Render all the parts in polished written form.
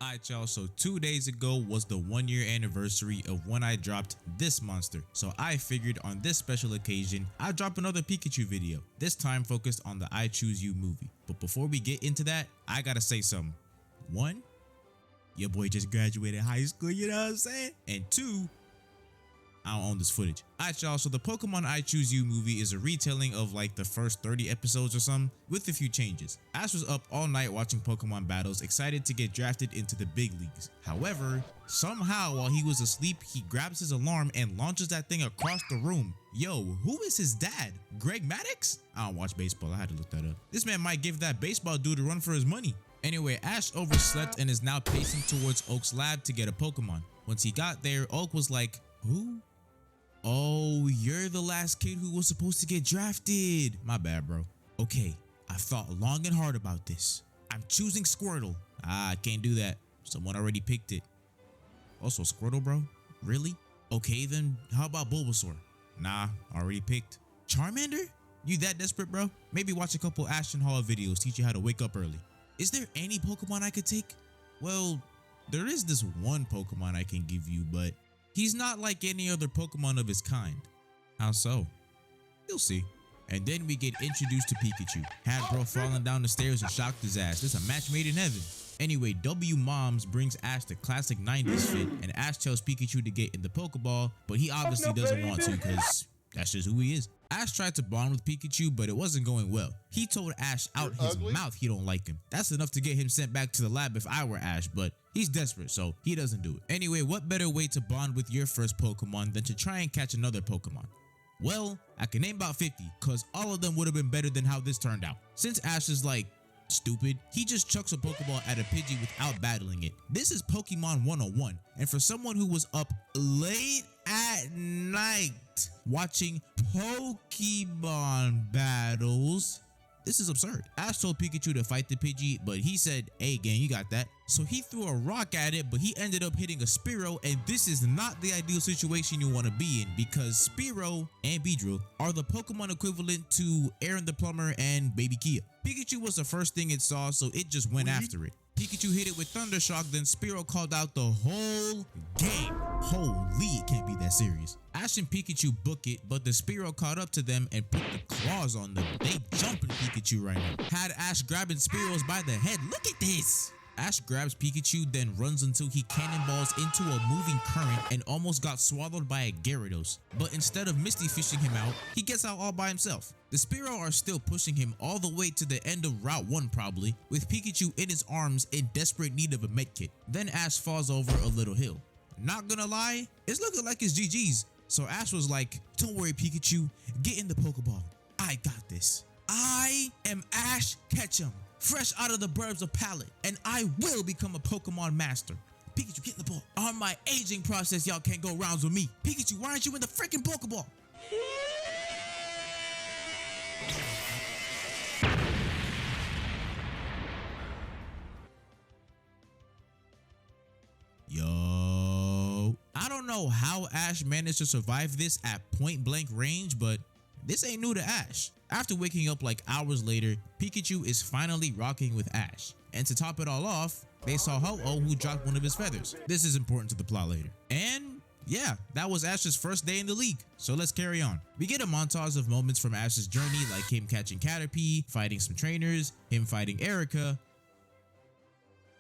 Alright y'all, so 2 days ago was the 1 year anniversary of when I dropped this monster. So I figured on this special occasion, I'd drop another Pikachu video, this time focused on the I Choose You movie. But before we get into that, I gotta say something. One, your boy just graduated high school, you know what I'm saying? And two, I don't own this footage. Alright y'all, so the Pokemon I Choose You movie is a retelling of like the first 30 episodes or something, with a few changes. Ash was up all night watching Pokemon battles, excited to get drafted into the big leagues. However, somehow while he was asleep, he grabs his alarm and launches that thing across the room. Yo, who is his dad? Greg Maddux? I don't watch baseball, I had to look that up. This man might give that baseball dude a run for his money. Anyway, Ash overslept and is now pacing towards Oak's lab to get a Pokemon. Once he got there, Oak was like, who? Oh, you're the last kid who was supposed to get drafted. My bad, bro. Okay, I've thought long and hard about this. I'm choosing Squirtle. I can't do that. Someone already picked it. Also, Squirtle, bro? Really? Okay, then how about Bulbasaur? Nah, already picked. Charmander? You that desperate, bro? Maybe watch a couple Ashton Hall videos teach you how to wake up early. Is there any Pokemon I could take? Well, there is this one Pokemon I can give you, but he's not like any other Pokemon of his kind. How so? You'll see. And then we get introduced to Pikachu. Had bro falling down the stairs and shocked his ass. It's a match made in heaven. Anyway, W Moms brings Ash the classic 90s fit, and Ash tells Pikachu to get in the Pokeball, but he obviously doesn't want to because that's just who he is. Ash tried to bond with Pikachu, but it wasn't going well. He told Ash out his mouth he don't like him. That's enough to get him sent back to the lab if I were Ash, but he's desperate, so he doesn't do it. Anyway, what better way to bond with your first Pokemon than to try and catch another Pokemon? Well, I can name about 50, cause all of them would have been better than how this turned out. Since Ash is like stupid, he just chucks a Pokeball at a Pidgey without battling it. This is Pokemon 101, and for someone who was up late at night watching Pokemon battles, this is absurd. Ash told Pikachu to fight the Pidgey, but he said, hey gang, you got that. So he threw a rock at it, but he ended up hitting a Spearow, and this is not the ideal situation you want to be in, because Spearow and Beedrill are the Pokemon equivalent to Aaron the Plumber and Baby Kia. Pikachu was the first thing it saw, so it just went after it. Pikachu hit it with Thunder Shock, then Spearow called out the whole game. Holy, it can't be that serious. Ash and Pikachu book it, but the Spearow caught up to them and put the claws on them. They jumping Pikachu right now. Had Ash grabbing Spearows by the head. Look at this. Ash grabs Pikachu, then runs until he cannonballs into a moving current and almost got swallowed by a Gyarados. But instead of Misty fishing him out, he gets out all by himself. The Spearow are still pushing him all the way to the end of Route 1 probably, with Pikachu in his arms in desperate need of a medkit. Then Ash falls over a little hill. Not gonna lie, it's looking like it's GG's. So Ash was like, don't worry Pikachu, get in the Pokeball. I got this. I am Ash Ketchum, fresh out of the burbs of Pallet, and I will become a Pokemon master. Pikachu, get in the ball. On my aging process, y'all can't go rounds with me. Pikachu, why aren't you in the freaking Pokeball? Yo, I don't know how Ash managed to survive this at point blank range, but this ain't new to Ash. After waking up like hours later, Pikachu is finally rocking with Ash. And to top it all off, they saw Ho-Oh who dropped one of his feathers. This is important to the plot later. And yeah, that was Ash's first day in the league. So let's carry on. We get a montage of moments from Ash's journey, like him catching Caterpie, fighting some trainers, him fighting Erica.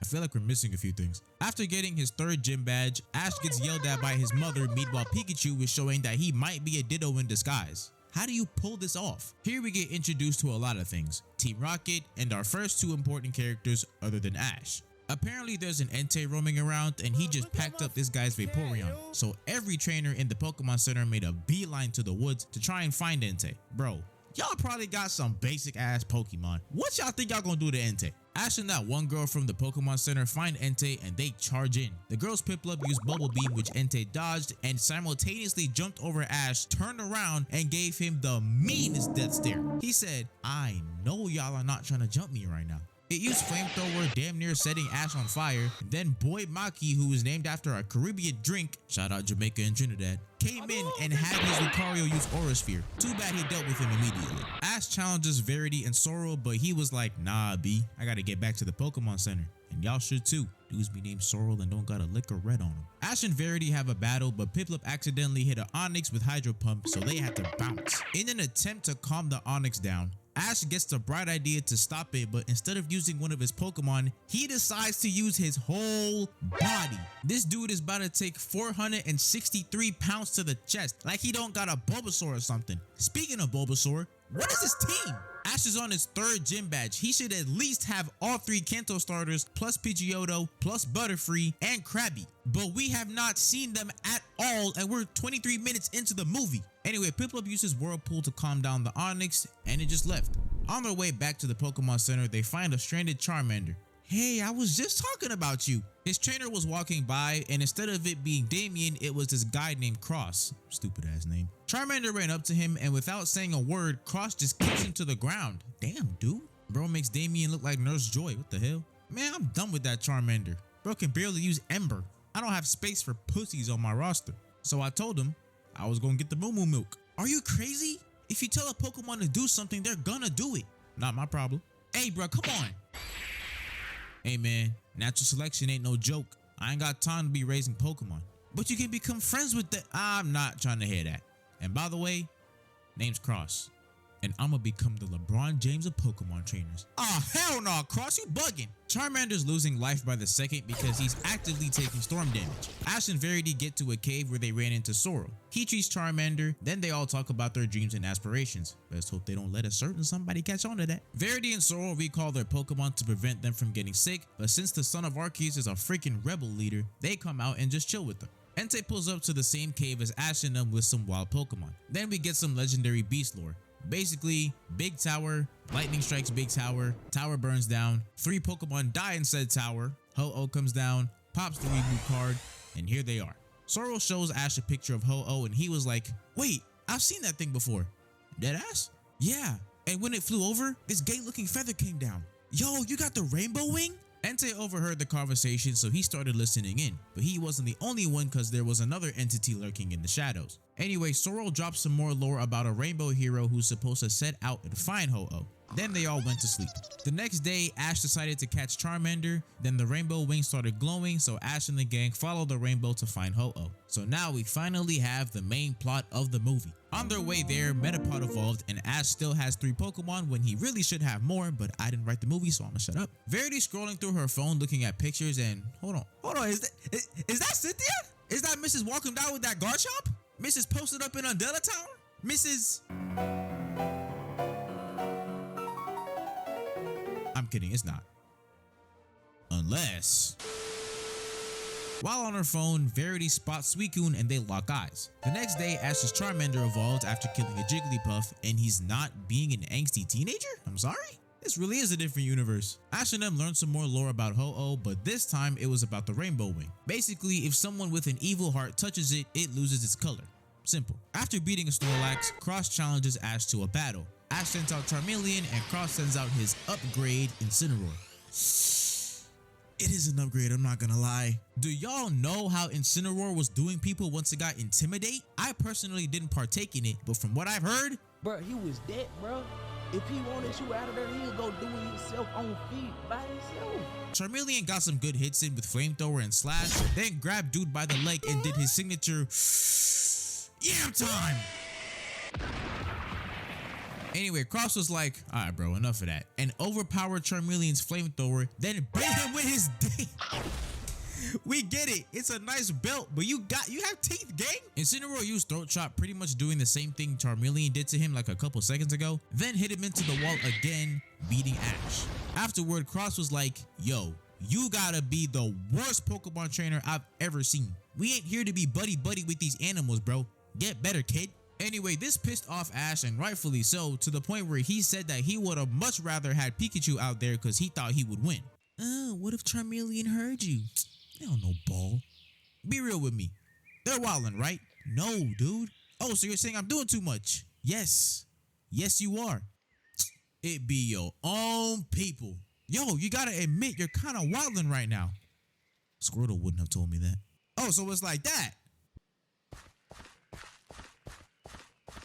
I feel like we're missing a few things. After getting his third gym badge, Ash gets yelled at by his mother. Meanwhile, Pikachu is showing that he might be a Ditto in disguise. How do you pull this off? Here we get introduced to a lot of things. Team Rocket and our first two important characters other than Ash. Apparently there's an Entei roaming around and he just packed up this guy's Vaporeon. So every trainer in the Pokemon Center made a beeline to the woods to try and find Entei. Bro, y'all probably got some basic ass Pokemon. What y'all think y'all gonna do to Entei? Ash and that one girl from the Pokemon Center find Entei and they charge in. The girl's Piplup used Bubble Beam, which Entei dodged and simultaneously jumped over Ash, turned around and gave him the meanest death stare. He said, I know y'all are not trying to jump me right now. It used Flamethrower, damn near setting Ash on fire. Then Boy Maki, who is named after a Caribbean drink, shout out Jamaica and Trinidad, came in and had his Lucario use Aura Sphere. Too bad he dealt with him immediately. Ash challenges Verity and Sorrel, but he was like, nah B, I gotta get back to the Pokemon Center. And y'all should too. Dudes be named Sorrel and don't got a lick of red on them. Ash and Verity have a battle, but Piplup accidentally hit an Onyx with Hydro Pump, so they had to bounce. In an attempt to calm the Onyx down, Ash gets the bright idea to stop it, but instead of using one of his Pokemon, he decides to use his whole body. This dude is about to take 463 pounds to the chest, like he don't got a Bulbasaur or something. Speaking of Bulbasaur, what is his team? Ash is on his 3rd gym badge. He should at least have all 3 Kanto starters, plus Pidgeotto, plus Butterfree, and Krabby. But we have not seen them at all, and we're 23 minutes into the movie. Anyway, Piplup uses Whirlpool to calm down the Onyx, and it just left. On their way back to the Pokemon Center, they find a stranded Charmander. Hey, I was just talking about you. His trainer was walking by, and instead of it being Damien, it was this guy named Cross. Stupid ass name. Charmander ran up to him, and without saying a word, Cross just kicks him to the ground. Damn, dude. Bro makes Damien look like Nurse Joy. What the hell? Man, I'm done with that Charmander. Bro can barely use Ember. I don't have space for pussies on my roster. So I told him I was gonna get the Moo Moo Milk. Are you crazy? If you tell a Pokemon to do something, they're gonna do it. Not my problem. Hey, bro, come on. Hey man, natural selection ain't no joke. I ain't got time to be raising Pokemon. But you can become friends with the— I'm not trying to hear that. And by the way, name's Cross. And I'ma become the LeBron James of Pokemon trainers. Oh hell no, Cross, you bugging. Charmander's losing life by the second because he's actively taking storm damage. Ash and Verity get to a cave where they ran into Sorrel. He treats Charmander, then they all talk about their dreams and aspirations. Let's hope they don't let a certain somebody catch on to that. Verity and Sorrel recall their Pokemon to prevent them from getting sick, but since the son of Arceus is a freaking rebel leader, they come out and just chill with them. Entei pulls up to the same cave as Ash and them with some wild Pokemon. Then we get some legendary beast lore. Basically, big tower, lightning strikes big tower, tower burns down, 3 Pokemon die in said tower, Ho-Oh comes down, pops the reboot card, and here they are. Sorrel shows Ash a picture of Ho-Oh and he was like, wait, I've seen that thing before. Deadass? Yeah, and when it flew over, this gay looking feather came down. Yo, you got the rainbow wing? Entei overheard the conversation, so he started listening in, but he wasn't the only one because there was another entity lurking in the shadows. Anyway, Sorrel dropped some more lore about a rainbow hero who's supposed to set out and find Ho-Oh. Then they all went to sleep. The next day, Ash decided to catch Charmander, then the rainbow wing started glowing, so Ash and the gang followed the rainbow to find Ho-Oh. So now we finally have the main plot of the movie. On their way there, Metapod evolved and Ash still has 3 Pokemon when he really should have more, but I didn't write the movie, so I'ma shut up. Verity scrolling through her phone looking at pictures and hold on, is that Cynthia? Is that Mrs. Walking Down with that Garchomp? Mrs. posted up in Undella Tower? Mrs. I'm kidding, it's not. Unless... While on her phone, Verity spots Suicune and they lock eyes. The next day, Ash's Charmander evolved after killing a Jigglypuff, and he's not being an angsty teenager? I'm sorry? This really is a different universe. Ash and them learned some more lore about Ho-Oh, but this time it was about the Rainbow Wing. Basically, if someone with an evil heart touches it, it loses its color. Simple. After beating a Snorlax, Cross challenges Ash to a battle. Ash sends out Charmeleon and Cross sends out his upgrade, Incineroar. It is an upgrade, I'm not gonna lie. Do y'all know how Incineroar was doing people once it got Intimidate? I personally didn't partake in it, but from what I've heard, bro, he was dead, bro. If he wanted you out of there, he'll go do it himself on feet by himself. Charmeleon got some good hits in with Flamethrower and Slash, then grabbed dude by the leg and did his signature Yam time! Anyway, Cross was like, alright bro, enough of that, and overpowered Charmeleon's Flamethrower, then beat him with his dick. We get it, it's a nice belt, but you have teeth, gang? Incineroar used Throat Chop, pretty much doing the same thing Charmeleon did to him like a couple seconds ago, then hit him into the wall again, beating Ash. Afterward, Cross was like, yo, you gotta be the worst Pokemon trainer I've ever seen. We ain't here to be buddy-buddy with these animals, bro. Get better, kid. Anyway, this pissed off Ash, and rightfully so, to the point where he said that he would have much rather had Pikachu out there because he thought he would win. What if Charmeleon heard you? They don't know ball. Be real with me. They're wildin', right? No, dude. Oh, so you're saying I'm doing too much? Yes. Yes, you are. It be your own people. Yo, you gotta admit you're kind of wildin' right now. Squirtle wouldn't have told me that. Oh, so it's like that.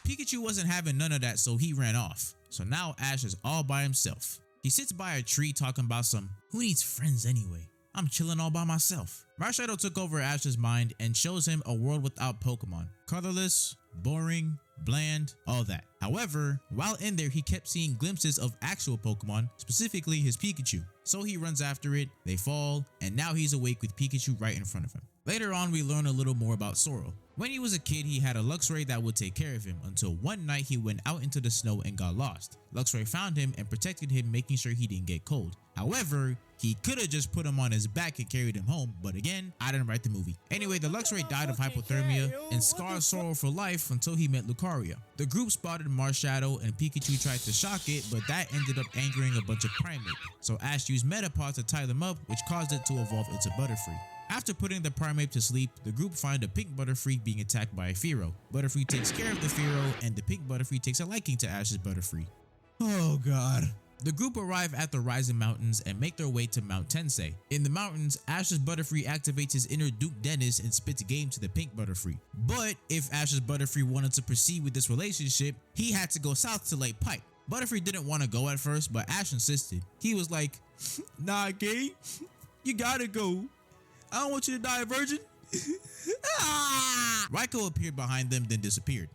Pikachu wasn't having none of that, so he ran off. So now Ash is all by himself. He sits by a tree talking about some, who needs friends anyway? I'm chilling all by myself. Marshadow took over Ash's mind and shows him a world without Pokemon. Colorless, boring, bland, all that. However, while in there, he kept seeing glimpses of actual Pokemon, specifically his Pikachu. So he runs after it, they fall, and now he's awake with Pikachu right in front of him. Later on, we learn a little more about Sorrel. When he was a kid, he had a Luxray that would take care of him until one night he went out into the snow and got lost. Luxray found him and protected him, making sure he didn't get cold. However, he could have just put him on his back and carried him home, but again, I didn't write the movie. Anyway, the Luxray died of hypothermia and scarred Sorrel for life until he met Lucario. The group spotted Marshadow and Pikachu tried to shock it, but that ended up angering a bunch of Primeape. So Ash used Metapod to tie them up, which caused it to evolve into Butterfree. After putting the Primeape to sleep, the group find a pink Butterfree being attacked by a Fearow. Butterfree takes care of the Fearow, and the pink Butterfree takes a liking to Ash's Butterfree. Oh god. The group arrive at the Rising Mountains and make their way to Mount Tensei. In the mountains, Ash's Butterfree activates his inner Duke Dennis and spits game to the pink Butterfree. But if Ash's Butterfree wanted to proceed with this relationship, he had to go south to Lake Pipe. Butterfree didn't want to go at first, but Ash insisted. He was like, nah, gang, you gotta go. I don't want you to die a virgin. Raikou appeared behind them, then disappeared.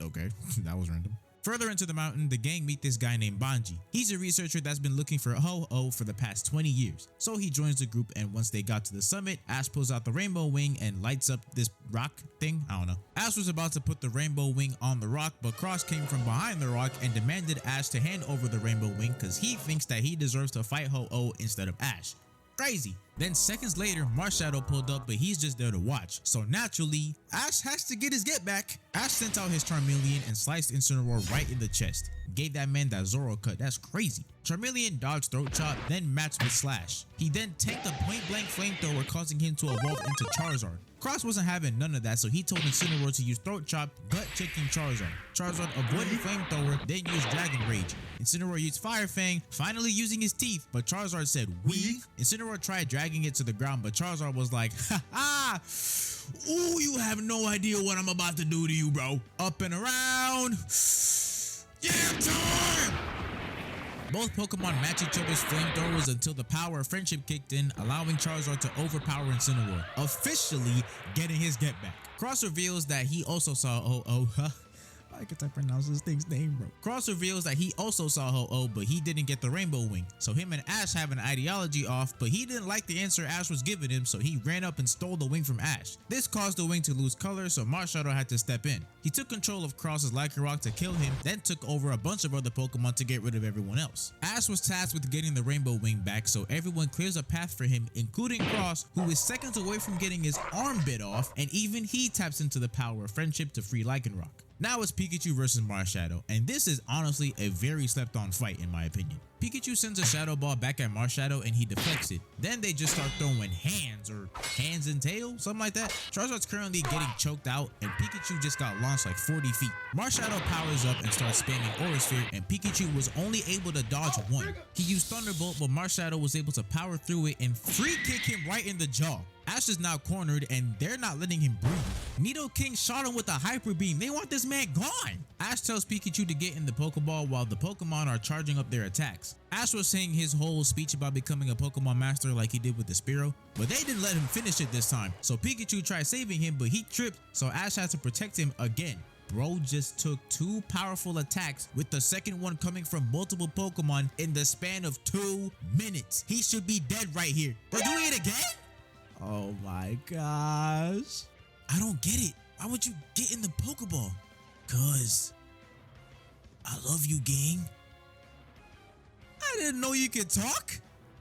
Okay, that was random. Further into the mountain, the gang meet this guy named Banji. He's a researcher that's been looking for Ho-Oh for the past 20 years. So he joins the group, and once they got to the summit, Ash pulls out the rainbow wing and lights up this rock thing. I don't know. Ash was about to put the rainbow wing on the rock, but Cross came from behind the rock and demanded Ash to hand over the rainbow wing because he thinks that he deserves to fight Ho-Oh instead of Ash. Crazy. Then seconds later, Marshadow pulled up, but he's just there to watch. So naturally, Ash has to get his get back. Ash sent out his Charmeleon and sliced Incineroar right in the chest. Gave that man that Zoro cut. That's crazy. Charmeleon dodged Throat Chop, then matched with Slash. He then tanked a point blank flamethrower, causing him to evolve into Charizard. Cross wasn't having none of that, so he told Incineroar to use Throat Chop, gut-checking Charizard. Charizard avoided Flamethrower, then used Dragon Rage. Incineroar used Fire Fang, finally using his teeth, but Charizard said weave. Incineroar tried dragging it to the ground, but Charizard was like, ha ha! Ooh, you have no idea what I'm about to do to you, bro. Up and around. Yeah, time! Both Pokemon match each other's flamethrowers until the power of friendship kicked in, allowing Charizard to overpower Incineroar, officially getting his get back. Cross reveals that he also saw Ho-Oh. I can't pronounce this thing's name, bro. Cross reveals that he also saw Ho-Oh, but he didn't get the rainbow wing. So him and Ash have an ideology off, but he didn't like the answer Ash was giving him, so he ran up and stole the wing from Ash. This caused the wing to lose color, so Marshadow had to step in. He took control of Cross's Lycanroc to kill him, then took over a bunch of other Pokemon to get rid of everyone else. Ash was tasked with getting the rainbow wing back, so everyone clears a path for him, including Cross, who is seconds away from getting his arm bit off, and even he taps into the power of friendship to free Lycanroc. Now it's Pikachu versus Marshadow, and this is honestly a very slept on fight in my opinion. Pikachu sends a Shadow Ball back at Marshadow and he deflects it. Then they just start throwing hands or hands and tail, something like that. Charizard's currently getting choked out and Pikachu just got launched like 40 feet. Marshadow powers up and starts spamming Aura Sphere and Pikachu was only able to dodge one. He used Thunderbolt, but Marshadow was able to power through it and free kick him right in the jaw. Ash is now cornered and they're not letting him breathe. Nidoking shot him with a Hyper Beam. They want this man gone. Ash tells Pikachu to get in the Pokeball while the Pokemon are charging up their attacks. Ash was saying his whole speech about becoming a Pokemon Master like he did with the Spearow, but they didn't let him finish it this time. So Pikachu tried saving him, but he tripped, so Ash had to protect him again. Bro just took two powerful attacks with the second one coming from multiple Pokemon in the span of 2 minutes. He should be dead right here. They're doing it again? Oh my gosh. I don't get it. Why would you get in the Pokeball? Cause I love you, gang. I didn't know you could talk.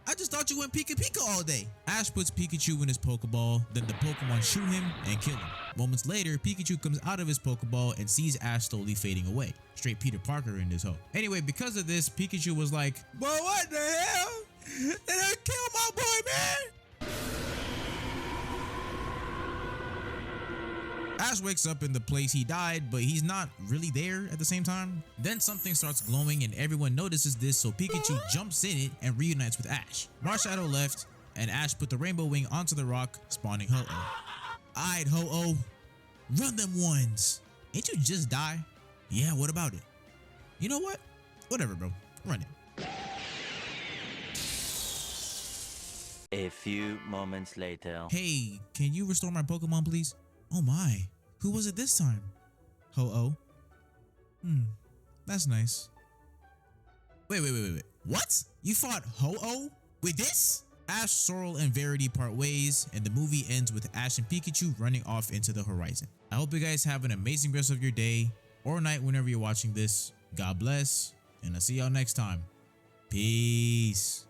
I just thought you went Pika Pika all day. Ash puts Pikachu in his Pokeball, then the Pokemon shoot him and kill him. Moments later, Pikachu comes out of his Pokeball and sees Ash slowly fading away. Straight Peter Parker in this hoe. Anyway, because of this, Pikachu was like, "Boy, what the hell? They done killed my boy, man!" Ash wakes up in the place he died, but he's not really there at the same time. Then something starts glowing and everyone notices this, so Pikachu jumps in it and reunites with Ash. Marshadow left and Ash put the rainbow wing onto the rock, spawning Ho-Oh. Alright, Ho-Oh, run them ones. Ain't you just die? Yeah, what about it? You know what? Whatever, bro. Run it. A few moments later. Hey, can you restore my Pokemon, please? Oh my, who was it this time? Ho-Oh? That's nice. Wait. What? You fought Ho-Oh with this? Ash, Sorrel, and Verity part ways, and the movie ends with Ash and Pikachu running off into the horizon. I hope you guys have an amazing rest of your day or night whenever you're watching this. God bless, and I'll see y'all next time. Peace.